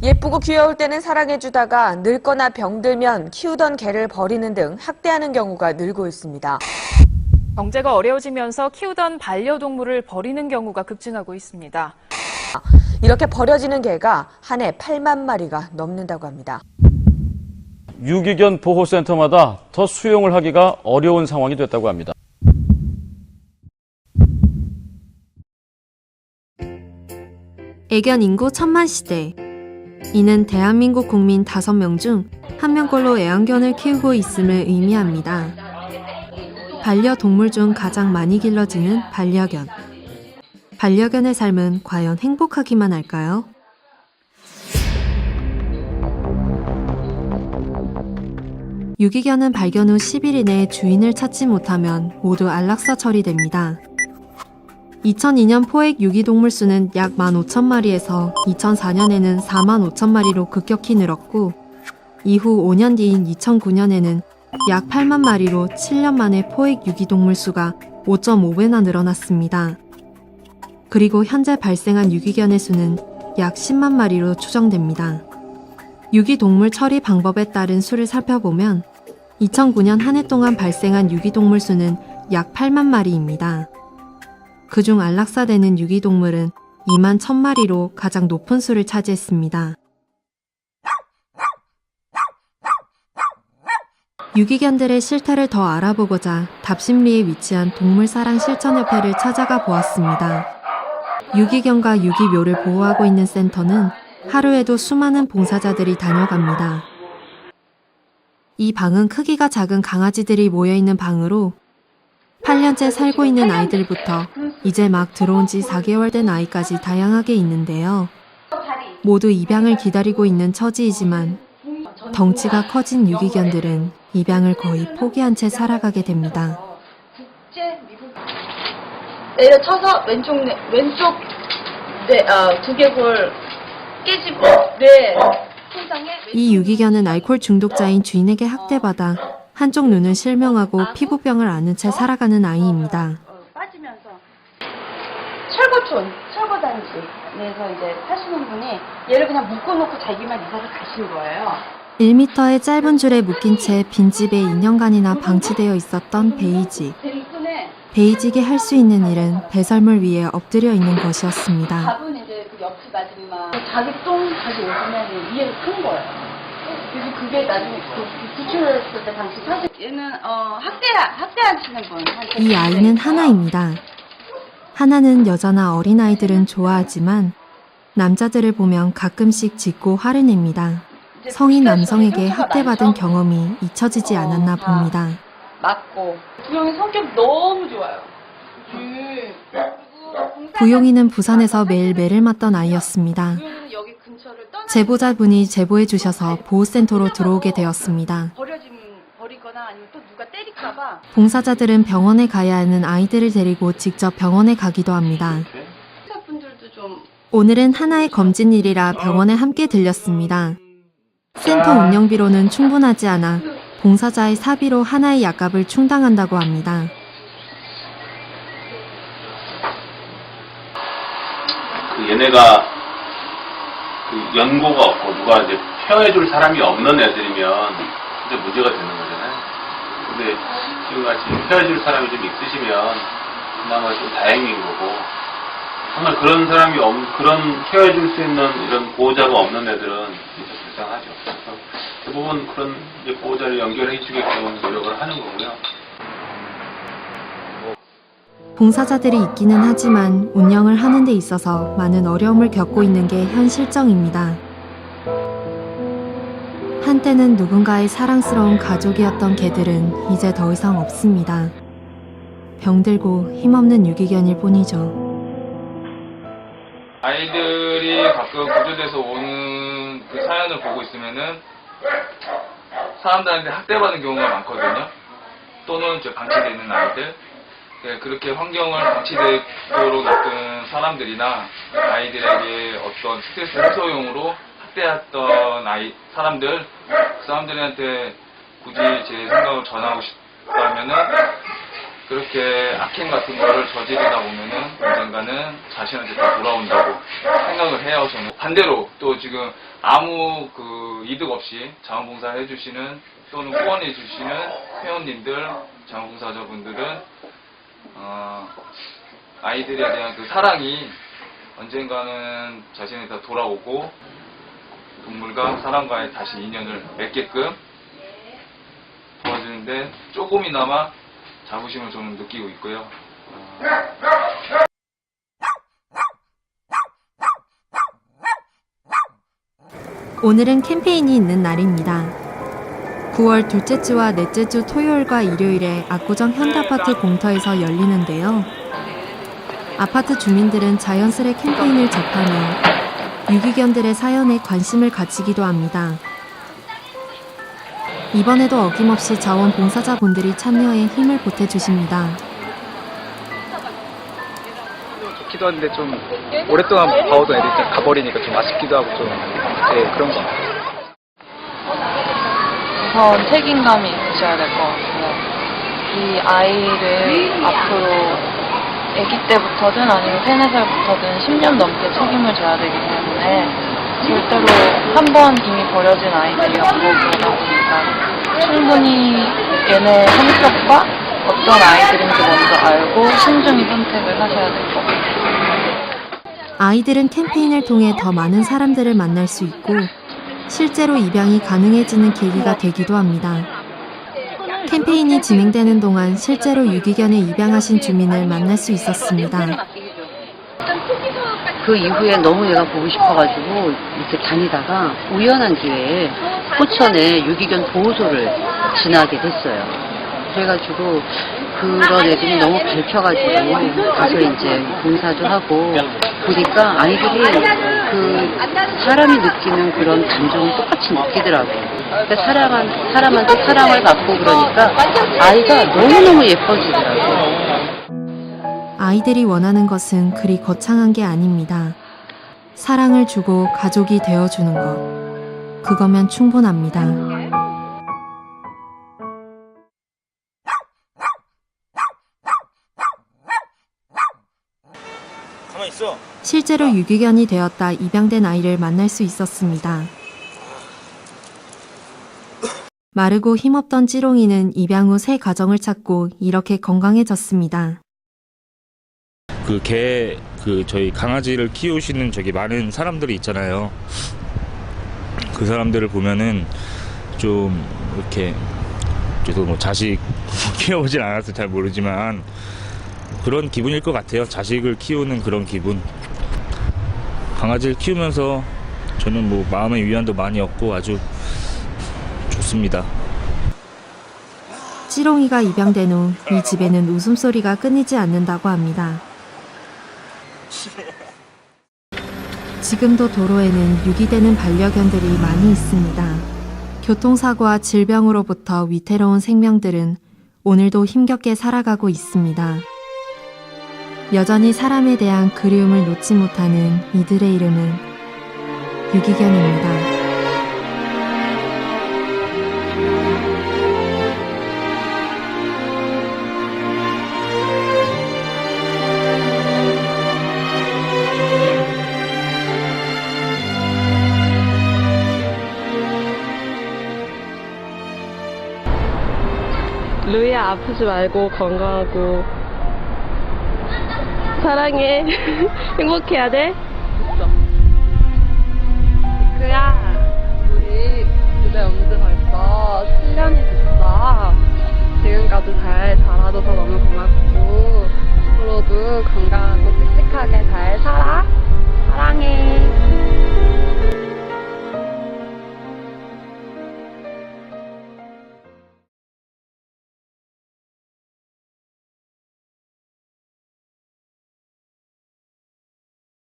예쁘고 귀여울 때는 사랑해주다가 늙거나 병들면 키우던 개를 버리는 등 학대하는 경우가 늘고 있습니다. 경제가 어려워지면서 키우던 반려동물을 버리는 경우가 급증하고 있습니다. 이렇게 버려지는 개가 한 해 8만 마리가 넘는다고 합니다. 유기견 보호센터마다 더 수용을 하기가 어려운 상황이 됐다고 합니다. 애견 인구 1000만 시대. 이는 대한민국 국민 5명 중 1명꼴로 애완견을 키우고 있음을 의미합니다. 반려동물 중 가장 많이 길러지는 반려견. 반려견의 삶은 과연 행복하기만 할까요? 유기견은 발견 후 10일 이내에 주인을 찾지 못하면 모두 안락사 처리됩니다. 2002년 포획 유기동물 수는 약 15,000마리에서 2004년에는 45,000마리로 급격히 늘었고, 이후 5년 뒤인 2009년에는 약 8만 마리로 7년 만에 포획 유기동물 수가 5.5배나 늘어났습니다. 그리고 현재 발생한 유기견의 수는 약 10만 마리로 추정됩니다. 유기동물 처리 방법에 따른 수를 살펴보면 2009년 한 해 동안 발생한 유기동물 수는 약 8만 마리입니다. 그중 안락사되는 유기동물은 2만 1,000마리로 가장 높은 수를 차지했습니다. 유기견들의 실태를 더 알아보고자 답심리에 위치한 동물사랑실천협회를 찾아가 보았습니다. 유기견과 유기묘를 보호하고 있는 센터는 하루에도 수많은 봉사자들이 다녀갑니다. 이 방은 크기가 작은 강아지들이 모여있는 방으로 8년째 살고 있는 아이들부터 이제 막 들어온 지 4개월 된 아이까지 다양하게 있는데요. 모두 입양을 기다리고 있는 처지이지만 덩치가 커진 유기견들은 입양을 거의 포기한 채 살아가게 됩니다. 내려쳐서 왼쪽 두개골 깨지고 손상에 이 유기견은 알코올 중독자인 주인에게 학대받아 한쪽 눈은 실명하고 피부병을 앓은 채 살아가는 아이입니다. 빠지면서 철거단지에서 이제 사시는 분이 얘를 그냥 묶어놓고 자기만 이사를 가신 거예요. 1m의 짧은 줄에 묶인 채 빈집에 2년간이나 방치되어 있었던 베이직. 베이직이 할 수 있는 일은 배설물 위에 엎드려 있는 것이었습니다. 밥은 이제 그 옆집 아줌마 자기 똥 자기 오줌이 위에 큰 거예요. 그래서 그게 나중에 구출했을 때 당시 사실 얘는 학대하시는 분한테 이 아이는 하나입니다. 하나는 여자나 어린아이들은 좋아하지만 남자들을 보면 가끔씩 짖고 화를 냅니다. 성인 남성에게 학대받은 경험이 잊혀지지 않았나 봅니다. 맞고 부영이 성격 너무 좋아요. 부용이는 부산에서 매일 매를 맞던 아이였습니다. 제보자분이 제보해 주셔서 보호센터로 들어오게 되었습니다. 버리거나 아니면 또 누가 때릴까봐. 봉사자들은 병원에 가야 하는 아이들을 데리고 직접 병원에 가기도 합니다. 오늘은 하나의 검진일이라 병원에 함께 들렸습니다. 센터 운영비로는 충분하지 않아 봉사자의 사비로 하나의 약값을 충당한다고 합니다. 얘네가 연고가 없고 누가 이제 케어해줄 사람이 없는 애들이면 진짜 문제가 되는 거잖아요. 근데 지금같이 케어해줄 사람이 좀 있으시면 그나마 좀 다행인 거고, 정말 그런 사람이 그런 케어해줄 수 있는 이런 보호자가 없는 애들은 진짜 불쌍하죠. 그래서 대부분 그런 이제 보호자를 연결해주게끔 노력을 하는 거고요. 봉사자들이 있기는 하지만 운영을 하는 데 있어서 많은 어려움을 겪고 있는 게 현 실정입니다. 한때는 누군가의 사랑스러운 가족이었던 개들은 이제 더 이상 없습니다. 병들고 힘없는 유기견일 뿐이죠. 아이들이 가끔 구조돼서 오는 그 사연을 보고 있으면은 사람들한테 학대받는 경우가 많거든요. 또는 방치되어 있는 아이들. 그렇게 환경을 방치되도록 놔둔 사람들이나 아이들에게 어떤 스트레스 해소용으로 학대했던 사람들, 그 사람들한테 굳이 제 생각을 전하고 싶다면은 그렇게 악행 같은 거를 저지르다 보면은 언젠가는 자신한테 다 돌아온다고 생각을 해요. 저는 반대로 또 지금 아무 그 이득 없이 자원봉사를 해주시는 또는 후원해 주시는 회원님들, 자원봉사자분들은 아이들에 대한 그 사랑이 언젠가는 자신한테 다 돌아오고 동물과 사람과의 다시 인연을 맺게끔 도와주는데 조금이나마 자부심을 저는 느끼고 있고요. 오늘은 캠페인이 있는 날입니다. 9월 둘째 주와 넷째 주 토요일과 일요일에 압구정 현대아파트 공터에서 열리는데요. 아파트 주민들은 자연스레 캠페인을 접하며 유기견들의 사연에 관심을 가지기도 합니다. 이번에도 어김없이 자원봉사자분들이 참여해 힘을 보태주십니다. 좋기도 한데 좀 오랫동안 봐오던 애들이 좀 가버리니까 좀 아쉽기도 하고 좀 그런 것 같아요. 우선 책임감이 있으셔야 될 것 같고요. 이 아이를 앞으로 아기 때부터든 아니면 3, 4살부터든 10년 넘게 책임을 져야 되기 때문에 절대로 한 번 이미 버려진 아이들이 없고 그러다 보니까 충분히 얘네 성격과 어떤 아이들인지 먼저 알고 신중히 선택을 하셔야 될 것 같아요. 아이들은 캠페인을 통해 더 많은 사람들을 만날 수 있고 실제로 입양이 가능해지는 계기가 되기도 합니다. 캠페인이 진행되는 동안 실제로 유기견을 입양하신 주민을 만날 수 있었습니다. 그 이후에 너무 얘가 보고 싶어가지고 이렇게 다니다가 우연한 기회에 포천에 유기견 보호소를 지나게 됐어요. 그래가지고 그런 애들이 너무 밝혀가지고 가서 이제 봉사도 하고 보니까 아이들이 그 사람이 느끼는 그런 감정을 똑같이 느끼더라고요. 그러니까 사람한테 사랑을 받고 그러니까 아이가 너무너무 예뻐지더라고요. 아이들이 원하는 것은 그리 거창한 게 아닙니다. 사랑을 주고 가족이 되어주는 것. 그거면 충분합니다. 실제로 유기견이 되었다 입양된 아이를 만날 수 있었습니다. 마르고 힘없던 찌롱이는 입양 후 새 가정을 찾고 이렇게 건강해졌습니다. 저희 강아지를 키우시는 많은 사람들이 있잖아요. 그 사람들을 보면은 좀 이렇게 저도 뭐 자식 키워보진 않아서 잘 모르지만 그런 기분일 것 같아요. 자식을 키우는 그런 기분. 강아지를 키우면서 저는 뭐 마음의 위안도 많이 얻고 아주 좋습니다. 찌롱이가 입양된 후 이 집에는 웃음소리가 끊이지 않는다고 합니다. 지금도 도로에는 유기되는 반려견들이 많이 있습니다. 교통사고와 질병으로부터 위태로운 생명들은 오늘도 힘겹게 살아가고 있습니다. 여전히 사람에 대한 그리움을 놓지 못하는 이들의 이름은 유기견입니다. 루이야, 아프지 말고 건강하고 사랑해. 행복해야 돼. 그야 우리 집에 온 지 벌써 7년이 됐어. 지금까지 잘 자라줘서 너무 고맙고 앞으로도 건강하고 씩씩하게 잘 살아.